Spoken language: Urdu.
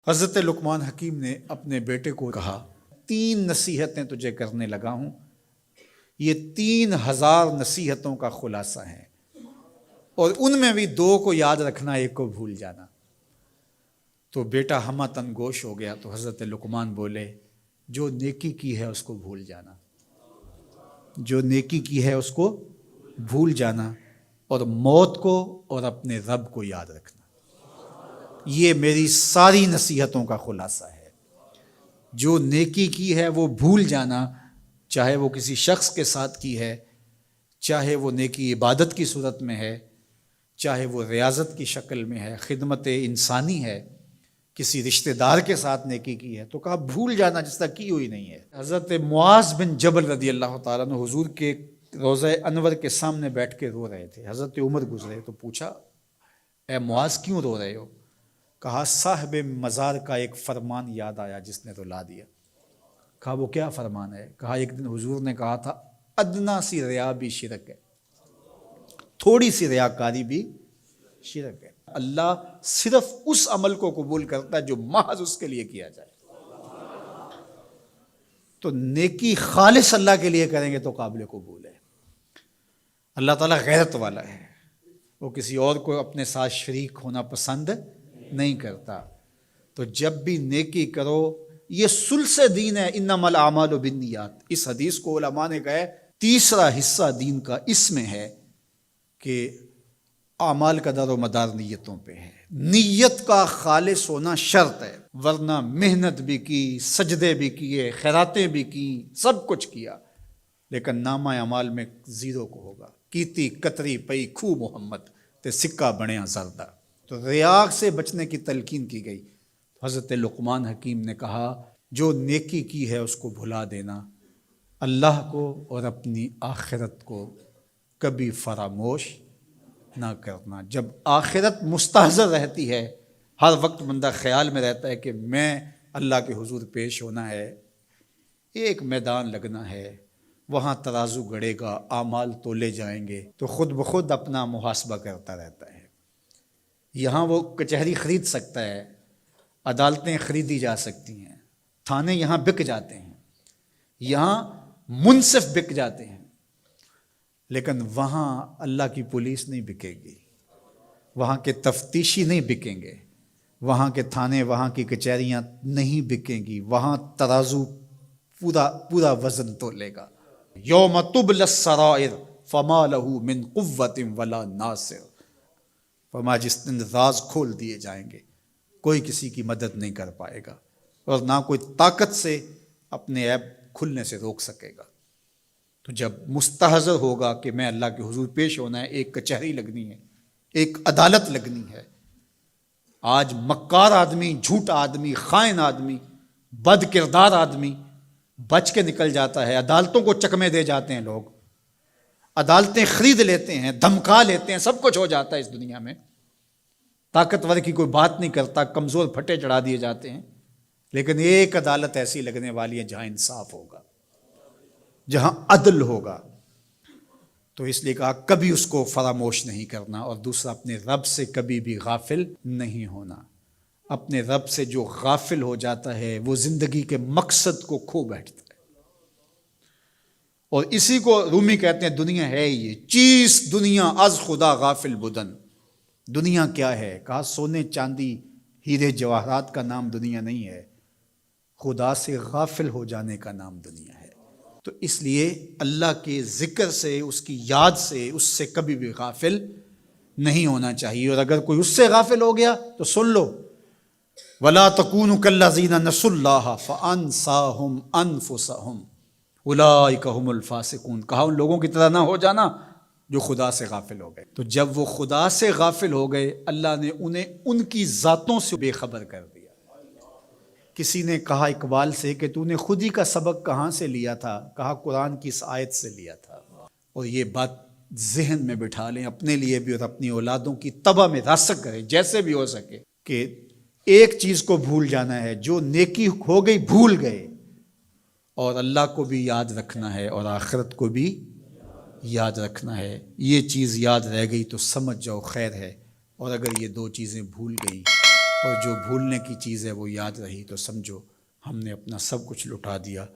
حضرت لقمان حکیم نے اپنے بیٹے کو کہا 3 نصیحتیں تجھے کرنے لگا ہوں، یہ 3000 نصیحتوں کا خلاصہ ہے، اور ان میں بھی 2 کو یاد رکھنا، 1 کو بھول جانا۔ تو بیٹا ہمہ تنگوش ہو گیا، تو حضرت لقمان بولے جو نیکی کی ہے اس کو بھول جانا، جو نیکی کی ہے اس کو بھول جانا، اور موت کو اور اپنے رب کو یاد رکھنا۔ یہ میری ساری نصیحتوں کا خلاصہ ہے۔ جو نیکی کی ہے وہ بھول جانا، چاہے وہ کسی شخص کے ساتھ کی ہے، چاہے وہ نیکی عبادت کی صورت میں ہے، چاہے وہ ریاضت کی شکل میں ہے، خدمت انسانی ہے، کسی رشتہ دار کے ساتھ نیکی کی ہے، تو کہا بھول جانا جس طرح کی ہوئی نہیں ہے۔ حضرت معاذ بن جبل رضی اللہ تعالیٰ عنہ حضور کے روضہ انور کے سامنے بیٹھ کے رو رہے تھے۔ حضرت عمر گزرے تو پوچھا اے معاذ کیوں رو رہے ہو؟ کہا صاحب مزار کا ایک فرمان یاد آیا جس نے رلا دیا۔ کہا وہ کیا فرمان ہے؟ کہا ایک دن حضور نے کہا تھا ادنا سی ریا بھی شرک ہے، تھوڑی سی ریاکاری بھی شرک ہے۔ اللہ صرف اس عمل کو قبول کرتا ہے جو محض اس کے لیے کیا جائے۔ تو نیکی خالص اللہ کے لیے کریں گے تو قابل قبول ہے۔ اللہ تعالیٰ غیرت والا ہے، وہ کسی اور کو اپنے ساتھ شریک ہونا پسند نہیں کرتا۔ تو جب بھی نیکی کرو، یہ سلس دین ہے، انما الاعمال بالنیات۔ اس حدیث کو علماء نے کہا تیسرا حصہ دین کا اس میں ہے کہ اعمال کا دار و مدار نیتوں پہ ہے۔ نیت کا خالص ہونا شرط ہے، ورنہ محنت بھی کی، سجدے بھی کیے، خیراتیں بھی کی، سب کچھ کیا، لیکن نامہ اعمال میں 0 کو ہوگا۔ کیتی کتری پئی کھو محمد تے سکہ بنیا زردہ۔ تو ریاء سے بچنے کی تلقین کی گئی۔ حضرت لقمان حکیم نے کہا جو نیکی کی ہے اس کو بھلا دینا، اللہ کو اور اپنی آخرت کو کبھی فراموش نہ کرنا۔ جب آخرت مستحضر رہتی ہے، ہر وقت بندہ خیال میں رہتا ہے کہ میں اللہ کے حضور پیش ہونا ہے، ایک میدان لگنا ہے، وہاں ترازو گڑے گا، اعمال تولے جائیں گے، تو خود بخود اپنا محاسبہ کرتا رہتا ہے۔ یہاں وہ کچہری خرید سکتا ہے، عدالتیں خریدی جا سکتی ہیں، تھانے یہاں بک جاتے ہیں، یہاں منصف بک جاتے ہیں، لیکن وہاں اللہ کی پولیس نہیں بکے گی، وہاں کے تفتیشی نہیں بکیں گے، وہاں کے تھانے، وہاں کی کچہریاں نہیں بکیں گی، وہاں ترازو پورا وزن تولے گا۔ یوم تبلی السرائر فما لہ من قوت ولا ناصر۔ فرمایا جس دن راز کھول دیے جائیں گے، کوئی کسی کی مدد نہیں کر پائے گا، اور نہ کوئی طاقت سے اپنے عیب کھلنے سے روک سکے گا۔ تو جب مستحضر ہوگا کہ میں اللہ کے حضور پیش ہونا ہے، ایک کچہری لگنی ہے، ایک عدالت لگنی ہے۔ آج مکار آدمی، جھوٹا آدمی، خائن آدمی، بد کردار آدمی بچ کے نکل جاتا ہے، عدالتوں کو چکمے دے جاتے ہیں، لوگ عدالتیں خرید لیتے ہیں، دھمکا لیتے ہیں، سب کچھ ہو جاتا ہے اس دنیا میں۔ طاقتور کی کوئی بات نہیں کرتا، کمزور پھٹے چڑھا دیے جاتے ہیں، لیکن ایک عدالت ایسی لگنے والی ہے جہاں انصاف ہوگا، جہاں عدل ہوگا۔ تو اس لیے کہا کبھی اس کو فراموش نہیں کرنا، اور دوسرا اپنے رب سے کبھی بھی غافل نہیں ہونا۔ اپنے رب سے جو غافل ہو جاتا ہے وہ زندگی کے مقصد کو کھو بیٹھتا ہے۔ اور اسی کو رومی کہتے ہیں دنیا ہے یہ چیز، دنیا از خدا غافل بدن۔ دنیا کیا ہے؟ کہا سونے چاندی ہیرے جواہرات کا نام دنیا نہیں ہے، خدا سے غافل ہو جانے کا نام دنیا ہے۔ تو اس لیے اللہ کے ذکر سے، اس کی یاد سے، اس سے کبھی بھی غافل نہیں ہونا چاہیے۔ اور اگر کوئی اس سے غافل ہو گیا تو سن لو وَلَا تَكُونُوا كَالَّذِينَ نَسُوا اللَّهَ فَأَنسَاهُمْ أَنفُسَهُمْ أُولَٰئِكَ هُمُ الْفَاسِقُونَ۔ کہا ان لوگوں کی طرح نہ ہو جانا جو خدا سے غافل ہو گئے۔ تو جب وہ خدا سے غافل ہو گئے، اللہ نے انہیں ان کی ذاتوں سے بے خبر کر دیا۔ کسی نے کہا اقبال سے کہ تو نے خود ہی کا سبق کہاں سے لیا تھا؟ کہا قرآن کی اس آیت سے لیا تھا۔ اور یہ بات ذہن میں بٹھا لیں، اپنے لیے بھی اور اپنی اولادوں کی طبع میں راسخ کریں جیسے بھی ہو سکے، کہ ایک چیز کو بھول جانا ہے، جو نیکی ہو گئی بھول گئے، اور اللہ کو بھی یاد رکھنا ہے اور آخرت کو بھی یاد رکھنا ہے۔ یہ چیز یاد رہ گئی تو سمجھ جاؤ خیر ہے، اور اگر یہ 2 چیزیں بھول گئی اور جو بھولنے کی چیز ہے وہ یاد رہی تو سمجھو ہم نے اپنا سب کچھ لٹا دیا۔